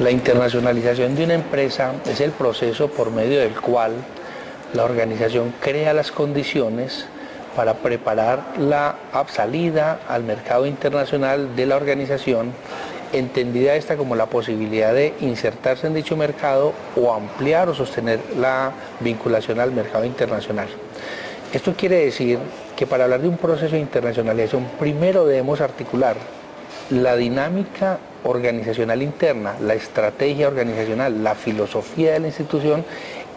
La internacionalización de una empresa es el proceso por medio del cual la organización crea las condiciones para preparar la salida al mercado internacional de la organización, entendida esta como la posibilidad de insertarse en dicho mercado o ampliar o sostener la vinculación al mercado internacional. Esto quiere decir que para hablar de un proceso de internacionalización, primero debemos articular la dinámica organizacional interna, la estrategia organizacional, la filosofía de la institución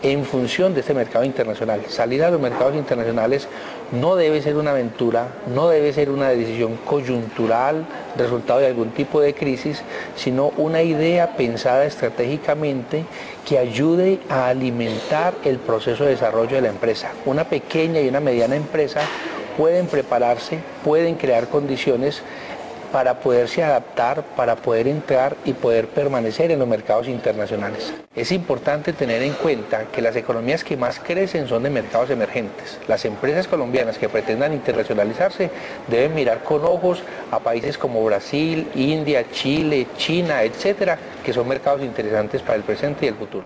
en función de este mercado internacional. Salir a los mercados internacionales no debe ser una aventura, no debe ser una decisión coyuntural, resultado de algún tipo de crisis, sino una idea pensada estratégicamente que ayude a alimentar el proceso de desarrollo de la empresa. Una pequeña y una mediana empresa pueden prepararse, pueden crear condiciones para poderse adaptar, para poder entrar y poder permanecer en los mercados internacionales. Es importante tener en cuenta que las economías que más crecen son de mercados emergentes. Las empresas colombianas que pretendan internacionalizarse deben mirar con ojos a países como Brasil, India, Chile, China, etcétera, que son mercados interesantes para el presente y el futuro.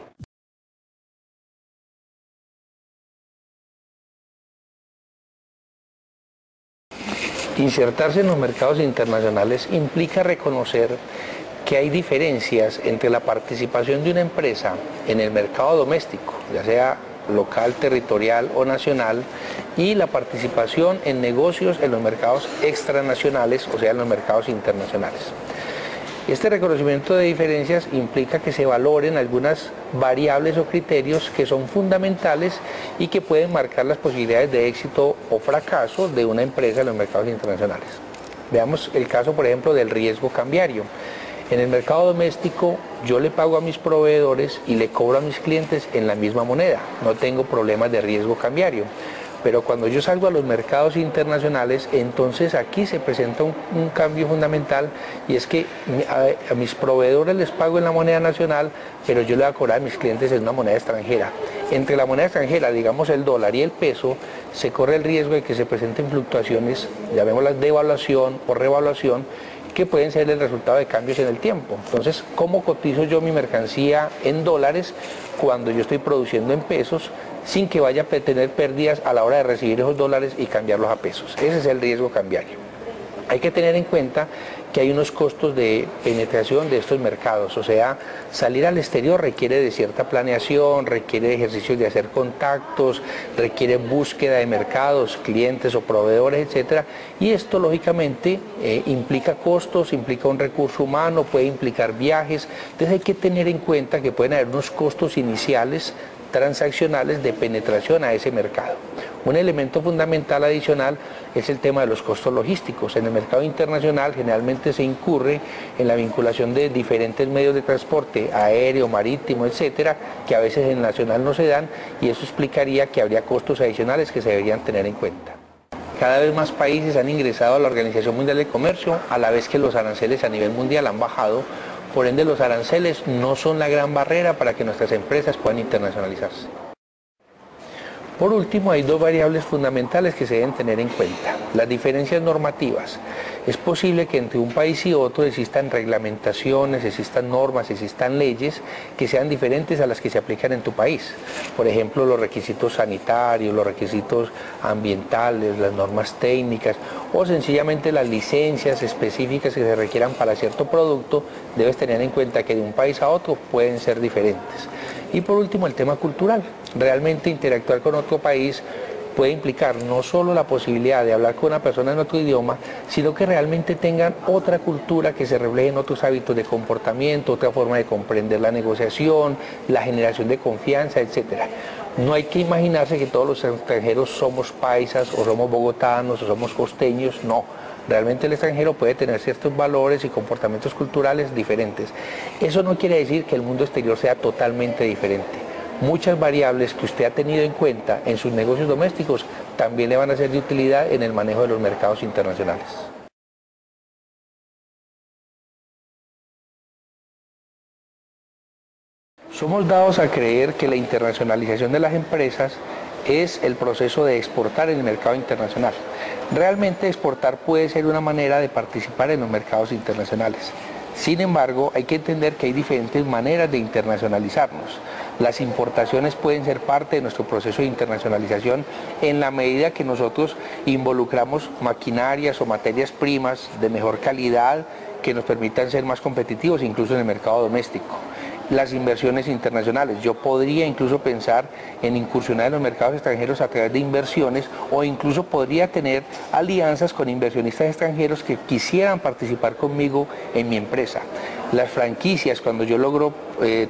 Insertarse en los mercados internacionales implica reconocer que hay diferencias entre la participación de una empresa en el mercado doméstico, ya sea local, territorial o nacional, y la participación en negocios en los mercados extranacionales, o sea, en los mercados internacionales. Este reconocimiento de diferencias implica que se valoren algunas variables o criterios que son fundamentales y que pueden marcar las posibilidades de éxito o fracaso de una empresa en los mercados internacionales. Veamos el caso, por ejemplo, del riesgo cambiario. En el mercado doméstico yo le pago a mis proveedores y le cobro a mis clientes en la misma moneda, no tengo problemas de riesgo cambiario. Pero cuando yo salgo a los mercados internacionales, entonces aquí se presenta un cambio fundamental, y es que a mis proveedores les pago en la moneda nacional, pero yo le voy a cobrar a mis clientes en una moneda extranjera. Entre la moneda extranjera, digamos el dólar y el peso, se corre el riesgo de que se presenten fluctuaciones, llamémoslas devaluación o revaluación, que pueden ser el resultado de cambios en el tiempo. Entonces, ¿cómo cotizo yo mi mercancía en dólares cuando yo estoy produciendo en pesos, sin que vaya a tener pérdidas a la hora de recibir esos dólares y cambiarlos a pesos? Ese es el riesgo cambiario. Hay que tener en cuenta que hay unos costos de penetración de estos mercados, o sea, salir al exterior requiere de cierta planeación, requiere de ejercicios de hacer contactos, requiere búsqueda de mercados, clientes o proveedores, etcétera, y esto lógicamente implica costos, implica un recurso humano, puede implicar viajes. Entonces hay que tener en cuenta que pueden haber unos costos iniciales transaccionales de penetración a ese mercado. Un elemento fundamental adicional es el tema de los costos logísticos. En el mercado internacional generalmente se incurre en la vinculación de diferentes medios de transporte, aéreo, marítimo, etcétera, que a veces en el nacional no se dan, y eso explicaría que habría costos adicionales que se deberían tener en cuenta. Cada vez más países han ingresado a la Organización Mundial del Comercio, a la vez que los aranceles a nivel mundial han bajado. Por ende, los aranceles no son la gran barrera para que nuestras empresas puedan internacionalizarse. Por último, hay dos variables fundamentales que se deben tener en cuenta: las diferencias normativas. Es posible que entre un país y otro existan reglamentaciones, existan normas, existan leyes que sean diferentes a las que se aplican en tu país. Por ejemplo, los requisitos sanitarios, los requisitos ambientales, las normas técnicas o sencillamente las licencias específicas que se requieran para cierto producto. Debes tener en cuenta que de un país a otro pueden ser diferentes. Y por último, el tema cultural. Realmente interactuar con otro país puede implicar no solo la posibilidad de hablar con una persona en otro idioma, sino que realmente tengan otra cultura que se refleje en otros hábitos de comportamiento, otra forma de comprender la negociación, la generación de confianza, etc. No hay que imaginarse que todos los extranjeros somos paisas o somos bogotanos o somos costeños, no. Realmente el extranjero puede tener ciertos valores y comportamientos culturales diferentes. Eso no quiere decir que el mundo exterior sea totalmente diferente. Muchas variables que usted ha tenido en cuenta en sus negocios domésticos también le van a ser de utilidad en el manejo de los mercados internacionales. Somos dados a creer que la internacionalización de las empresas es el proceso de exportar en el mercado internacional. Realmente exportar puede ser una manera de participar en los mercados internacionales. Sin embargo, hay que entender que hay diferentes maneras de internacionalizarnos. Las importaciones pueden ser parte de nuestro proceso de internacionalización en la medida que nosotros involucramos maquinarias o materias primas de mejor calidad que nos permitan ser más competitivos incluso en el mercado doméstico. Las inversiones internacionales. Yo podría incluso pensar en incursionar en los mercados extranjeros a través de inversiones o incluso podría tener alianzas con inversionistas extranjeros que quisieran participar conmigo en mi empresa. Las franquicias, cuando yo logro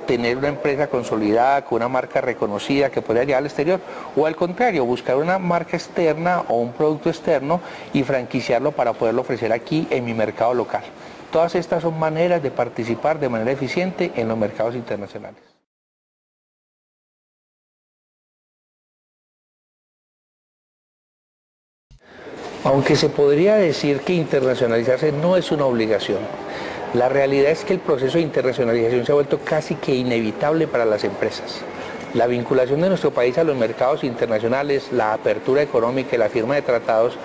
tener una empresa consolidada, con una marca reconocida que pueda llegar al exterior, o al contrario, buscar una marca externa o un producto externo y franquiciarlo para poderlo ofrecer aquí en mi mercado local. Todas estas son maneras de participar de manera eficiente en los mercados internacionales. Aunque se podría decir que internacionalizarse no es una obligación, la realidad es que el proceso de internacionalización se ha vuelto casi que inevitable para las empresas. La vinculación de nuestro país a los mercados internacionales, la apertura económica y la firma de tratados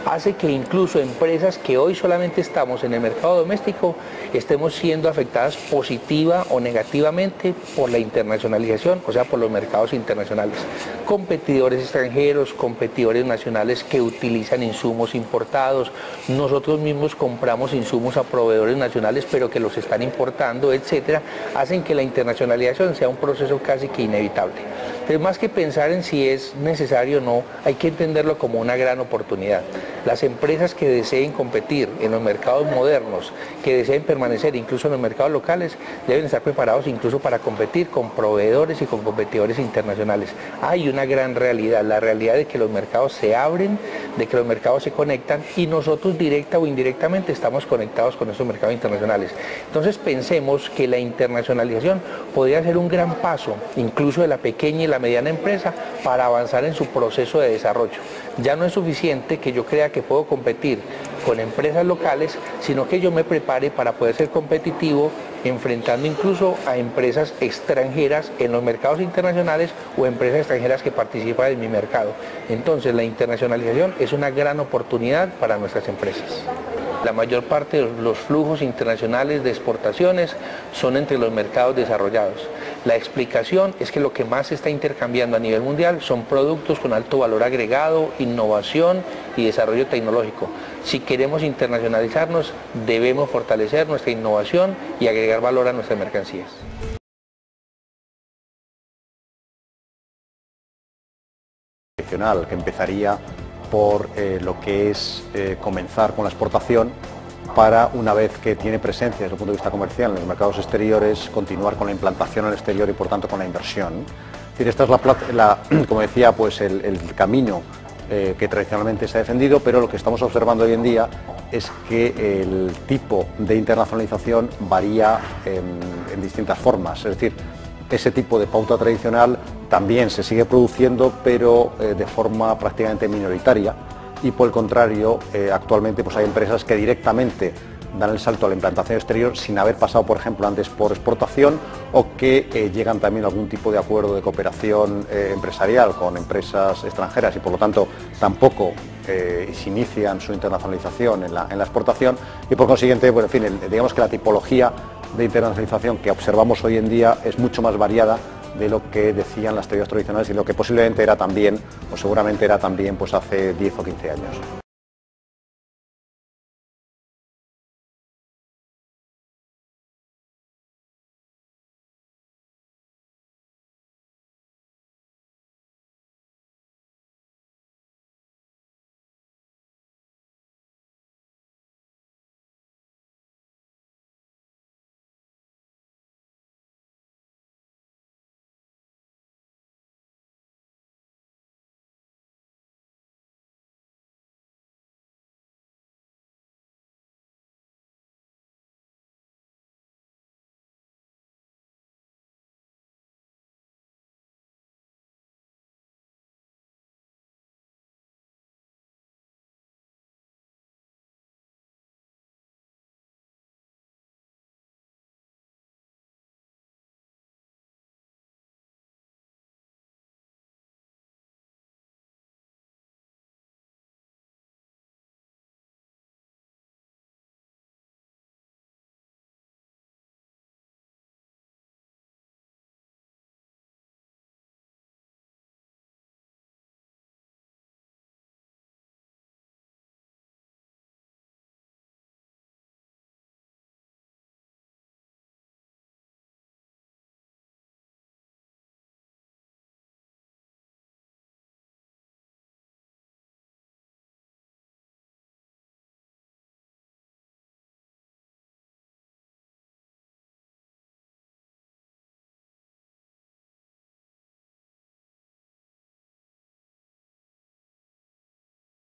hace que incluso empresas que hoy solamente estamos en el mercado doméstico estemos siendo afectadas positiva o negativamente por la internacionalización, o sea, por los mercados internacionales. Competidores extranjeros, competidores nacionales que utilizan insumos importados, nosotros mismos compramos insumos a proveedores nacionales pero que los están importando, etcétera, hacen que la internacionalización sea un proceso casi que inevitable. Pero más que pensar en si es necesario o no, hay que entenderlo como una gran oportunidad. Las empresas que deseen competir en los mercados modernos, que deseen permanecer incluso en los mercados locales, deben estar preparados incluso para competir con proveedores y con competidores internacionales. Hay una gran realidad, la realidad de que los mercados se abren, de que los mercados se conectan y nosotros directa o indirectamente estamos conectados con esos mercados internacionales. Entonces pensemos que la internacionalización podría ser un gran paso, incluso de la pequeña y la mediana empresa, para avanzar en su proceso de desarrollo. Ya no es suficiente que yo crea que puedo competir con empresas locales, sino que yo me prepare para poder ser competitivo enfrentando incluso a empresas extranjeras en los mercados internacionales o empresas extranjeras que participan en mi mercado. Entonces la internacionalización es una gran oportunidad para nuestras empresas. La mayor parte de los flujos internacionales de exportaciones son entre los mercados desarrollados. La explicación es que lo que más se está intercambiando a nivel mundial son productos con alto valor agregado, innovación y desarrollo tecnológico. Si queremos internacionalizarnos, debemos fortalecer nuestra innovación y agregar valor a nuestras mercancías. Que empezaría por lo que es comenzar con la exportación para, una vez que tiene presencia desde el punto de vista comercial en los mercados exteriores, continuar con la implantación al exterior y por tanto con la inversión. Es decir, esta es como decía, pues el camino que tradicionalmente se ha defendido, pero lo que estamos observando hoy en día es que el tipo de internacionalización varía en distintas formas. Es decir, ese tipo de pauta tradicional también se sigue produciendo, pero de forma prácticamente minoritaria, y por el contrario, actualmente pues hay empresas que directamente dan el salto a la implantación exterior sin haber pasado, por ejemplo, antes por exportación, o que llegan también a algún tipo de acuerdo de cooperación empresarial con empresas extranjeras y por lo tanto tampoco se inician su internacionalización en la exportación, y por consiguiente, bueno, en fin, digamos que la tipología de internacionalización que observamos hoy en día es mucho más variada de lo que decían las teorías tradicionales y lo que posiblemente era también, o seguramente era también, pues hace 10 o 15 años.